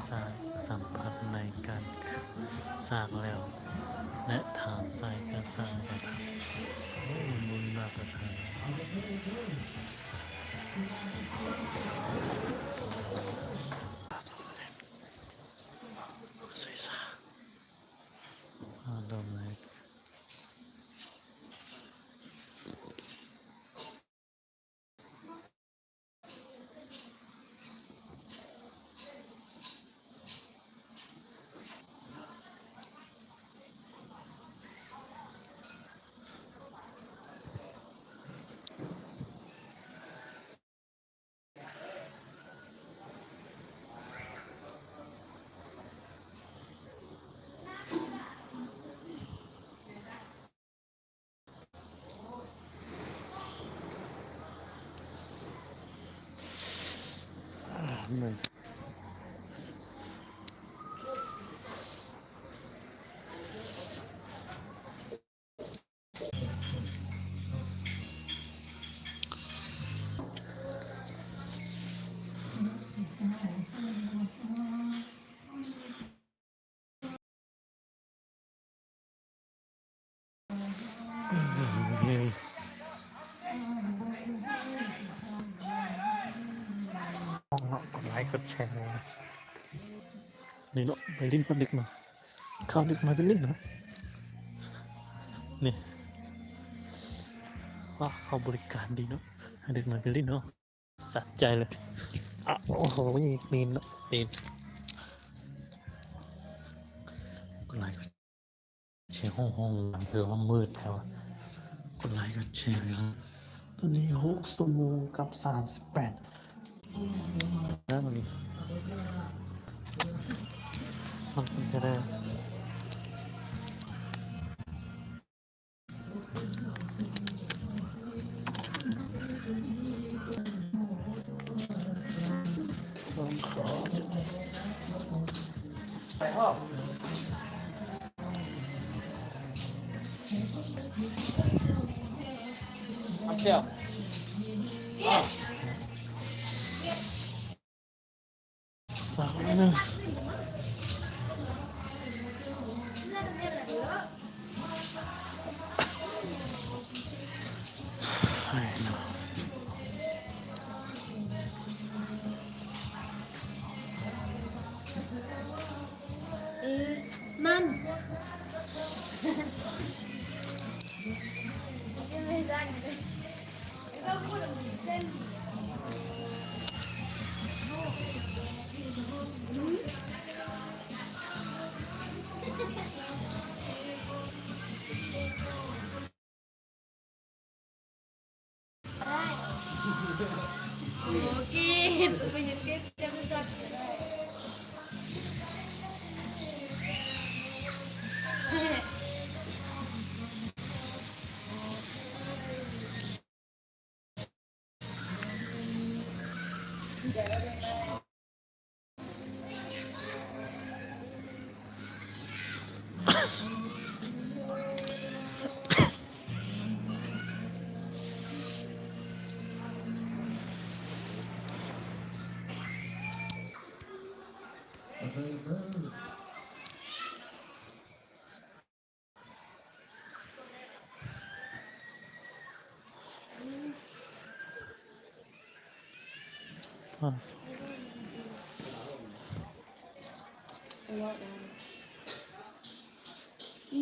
สร้างสัมผัสในการสร้างแล้วและฐานทรายการสร้างกระทำมุนมากกระทำใส่ซาดมเลย หนึ่งกดไลค์กดแชร์นี่เนาะไปลิ้นเข้าดึกมาเข้าดึกมาเป็นลิ้นนะนี่ว่าเขาบริการดีเนาะดึกมาเป็นลิ้นเนาะสะใจเลยอ่ะโอ้โหนีนเนาะนีนกดไลค์กดแชร์ห้องหลังเธอว่ามืดแล้วกดไลค์กดแชร์กันตอนนี้6 ชั่วโมงกับ 38แล้วมันจะได้ไปพ่อเอาเที่ยวสาวนึงให้เนาะมันไม่ได้เลยก็พูดเส้นโอเคไปเห็นเก็บจะไม่จัดPasso.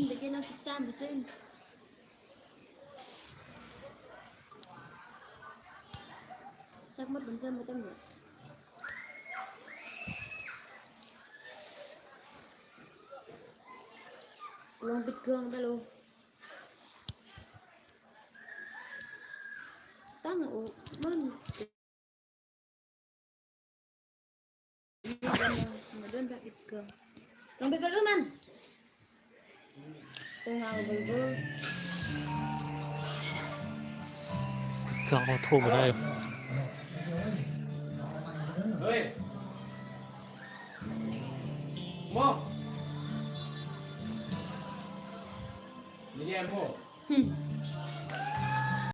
ตะกี้เรา13%สักหมดเป็นเส้นไม่ต้องหมดลงปิดเครื่องไปลงตั้งอุมันมาเดินไปปิดเครื่องลงไปกันรู้มันตรงเอาไปดู ก็เอาโทรมาได้ เฮ้ยมองนี่แย่พ่อ